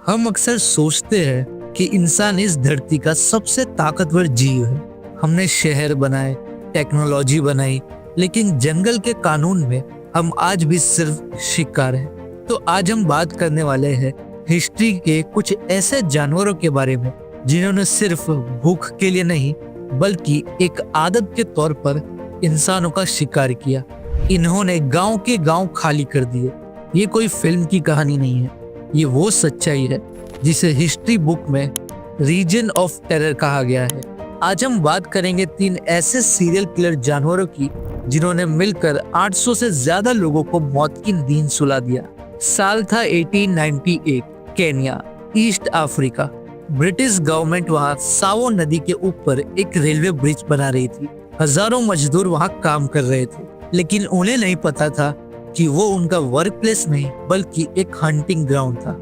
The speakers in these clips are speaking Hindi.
हम अक्सर सोचते हैं कि इंसान इस धरती का सबसे ताकतवर जीव है। हमने शहर बनाए, टेक्नोलॉजी बनाई, लेकिन जंगल के कानून में हम आज भी सिर्फ शिकार हैं। तो आज हम बात करने वाले हैं हिस्ट्री के कुछ ऐसे जानवरों के बारे में जिन्होंने सिर्फ भूख के लिए नहीं बल्कि एक आदत के तौर पर इंसानों का शिकार किया। इन्होंने गांव के गांव खाली कर दिए। ये कोई फिल्म की कहानी नहीं है, ये वो सच्चाई है जिसे हिस्ट्री बुक में रीजन ऑफ टेरर कहा गया है। आज हम बात करेंगे 3 ऐसे सीरियल किलर जानवरों की जिन्होंने मिलकर 800 से ज्यादा लोगों को मौत की नींद सुला दिया। साल था 1898, Kenya, east Africa. British government वहां सावो नदी के ऊपर एक रेलवे ब्रिज बना रही थी। हजारों मजदूर वहां काम कर रहे थे, लेकिन उन्हें नहीं पता था कि वो उनका वर्क प्लेस नहीं बल्कि एक हंटिंग ग्राउंड था।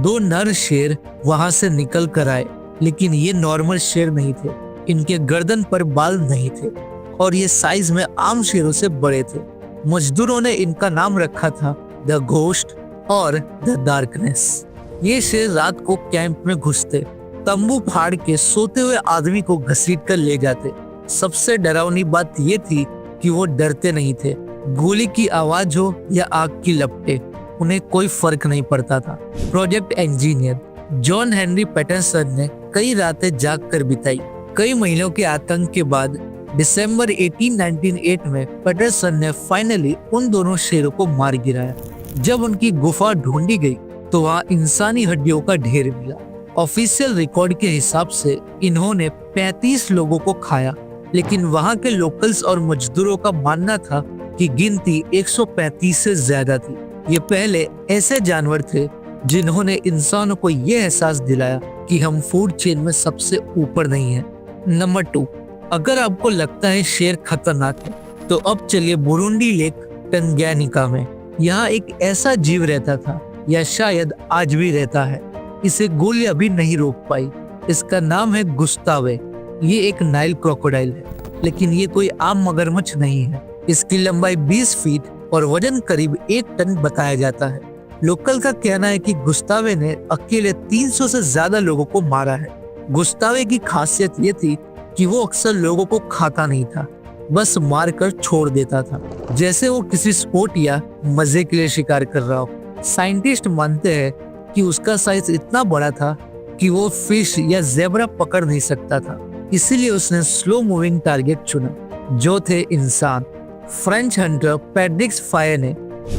2 नर शेर वहां से निकल कर आए, लेकिन ये नॉर्मल शेर नहीं थे। इनके गर्दन पर बाल नहीं थे और ये साइज में आम शेरों से बड़े थे। मजदूरों ने इनका नाम रखा था द घोस्ट और द डार्कनेस। ये शेर रात को कैंप में घुसते, तंबू फाड़ के सोते हुए आदमी को घसीट कर ले जाते। सबसे डरावनी बात ये थी कि वो डरते नहीं थे। गोली की आवाज हो या आग की लपटें, उन्हें कोई फर्क नहीं पड़ता था। Project engineer John Henry Patterson ने कई रातें जाग कर बिताई। कई महीनों के आतंक के बाद दिसंबर 1898 में पैटरसन ने फाइनली उन दोनों शेरों को मार गिराया। जब उनकी गुफा ढूंढी गई तो वहाँ इंसानी हड्डियों का ढेर मिला। ऑफिशियल रिकॉर्ड के हिसाब से इन्होंने 35 लोगों को खाया, लेकिन वहाँ के लोकल्स और मजदूरों का मानना था कि गिनती 135 से ज्यादा थी। ये पहले ऐसे जानवर थे जिन्होंने इंसानों को ये एहसास दिलाया कि हम फूड चेन में सबसे ऊपर नहीं है। नंबर 2, अगर आपको लगता है शेर खतरनाक है तो अब चलिए बुरुंडी लेक टंगैनिका में। यहाँ एक ऐसा जीव रहता था, या शायद आज भी रहता है। इसे गोलियां भी नहीं रोक पाई। इसका नाम है गुस्तावे। ये एक नाइल क्रोकोडाइल है, लेकिन ये कोई आम मगरमच्छ नहीं है। इसकी लंबाई 20 फीट और वजन करीब 1 टन बताया जाता है। लोकल का कहना है कि गुस्तावे ने अकेले 300 से ज्यादा लोगों को मारा है। गुस्तावे की खासियत ये थी कि वो अक्सर लोगों को खाता नहीं था, बस मारकर छोड़ देता था, जैसे वो किसी स्पोर्ट या मजे के लिए शिकार कर रहा हो। साइंटिस्ट मानते हैं कि उसका साइज इतना बड़ा था कि वो फिश या ज़ेब्रा पकड़ नहीं सकता था, इसीलिए उसने स्लो मूविंग टारगेट चुना, जो थे इंसान। फ्रेंच हंटर पैट्रिक फाये ने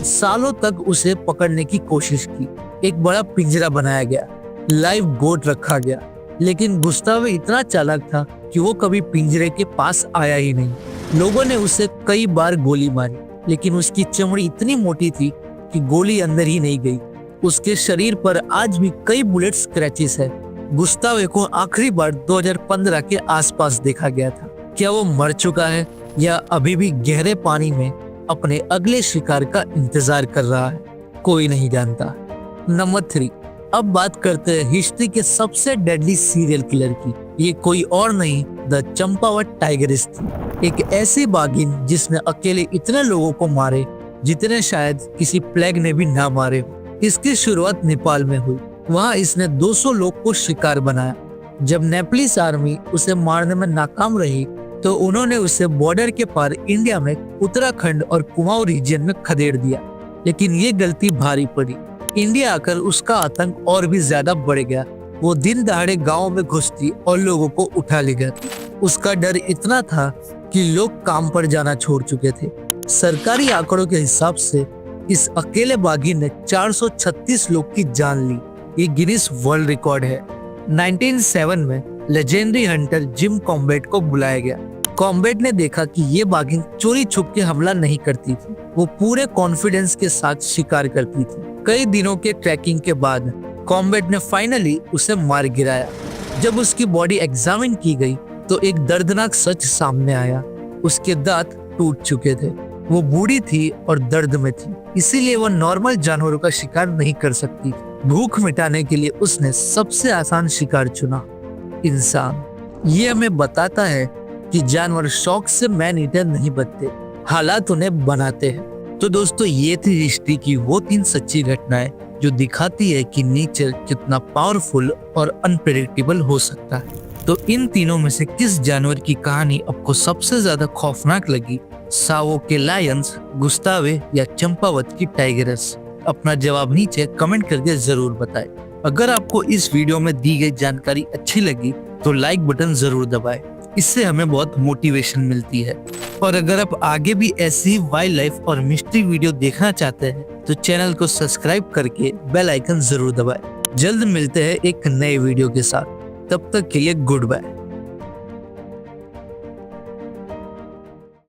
सालों तक उसे पकड़ने की कोशिश की। एक बड़ा पिंजरा बनाया गया, लाइव गोट रखा गया, लेकिन गुस्तावे इतना चालाक था कि वो कभी पिंजरे के पास आया ही नहीं। लोगों ने उसे कई बार गोली मारी, लेकिन उसकी चमड़ी इतनी मोटी थी कि गोली अंदर ही नहीं गई। उसके शरीर पर आज भी कई बुलेट स्क्रैचेस है। गुस्तावे को आखिरी बार 2015 के आसपास देखा गया था। क्या वो मर चुका है या अभी भी गहरे पानी में अपने अगले शिकार का इंतजार कर रहा है, कोई नहीं जानता। नंबर 3, अब बात करते हैं हिस्ट्री के सबसे डेडली सीरियल किलर की। ये कोई और नहीं, द चंपावत टाइगरिस थी। एक ऐसी बाघिन जिसने अकेले इतने लोगों को मारे जितने शायद किसी प्लेग ने भी ना मारे हो। इसकी शुरुआत नेपाल में हुई। वहाँ इसने 200 लोग को शिकार बनाया। जब नेपालीस आर्मी उसे मारने में नाकाम रही तो उन्होंने उसे बॉर्डर के पार इंडिया में उत्तराखंड और कुमाऊं रीजन में खदेड़ दिया, लेकिन ये गलती भारी पड़ी। इंडिया आकर उसका आतंक और भी ज्यादा बढ़ गया। वो दिन दहाड़े गाँव में घुसती और लोगों को उठा ले जाती। उसका डर इतना था कि लोग काम पर जाना छोड़ चुके थे। सरकारी आंकड़ों के हिसाब से इस अकेले बाघी ने 436 लोग की जान ली। ये गिनीज वर्ल्ड रिकॉर्ड है। 1907 में लेजेंडरी हंटर जिम कॉम्बैट को बुलाया गया। कॉम्बैट ने देखा कि ये बाघिन चोरी छुप के हमला नहीं करती थी, वो पूरे कॉन्फिडेंस के साथ शिकार करती थी। कई दिनों के ट्रैकिंग के बाद कॉम्बैट ने फाइनली उसे मार गिराया। जब उसकी बॉडी एग्जामिन की गई तो एक दर्दनाक सच सामने आया। उसके दांत टूट चुके थे, वो बूढ़ी थी और दर्द में थी, इसीलिए वो नॉर्मल जानवरों का शिकार नहीं कर सकती। भूख मिटाने के लिए उसने सबसे आसान शिकार चुना, इंसान। ये हमें बताता है कि जानवर शौक से मैन ईटर नहीं बनते, हालात उन्हें बनाते हैं। तो दोस्तों, ये थी हिस्ट्री की वो 3 सच्ची घटनाएं जो दिखाती है कि नेचर कितना पावरफुल और अनप्रेडिक्टेबल हो सकता है। तो इन तीनों में से किस जानवर की कहानी आपको सबसे ज्यादा खौफनाक लगी? सावो के लायंस, गुस्तावे या चंपावत की टाइगरस? अपना जवाब नीचे कमेंट करके जरूर बताएं। अगर आपको इस वीडियो में दी गई जानकारी अच्छी लगी तो लाइक बटन जरूर दबाएं, इससे हमें बहुत मोटिवेशन मिलती है। और अगर आप आगे भी ऐसी वाइल्ड लाइफ और मिस्ट्री वीडियो देखना चाहते हैं तो चैनल को सब्सक्राइब करके बेल आइकन जरूर दबाएं। जल्द मिलते हैं एक नए वीडियो के साथ, तब तक के लिए गुड बाय।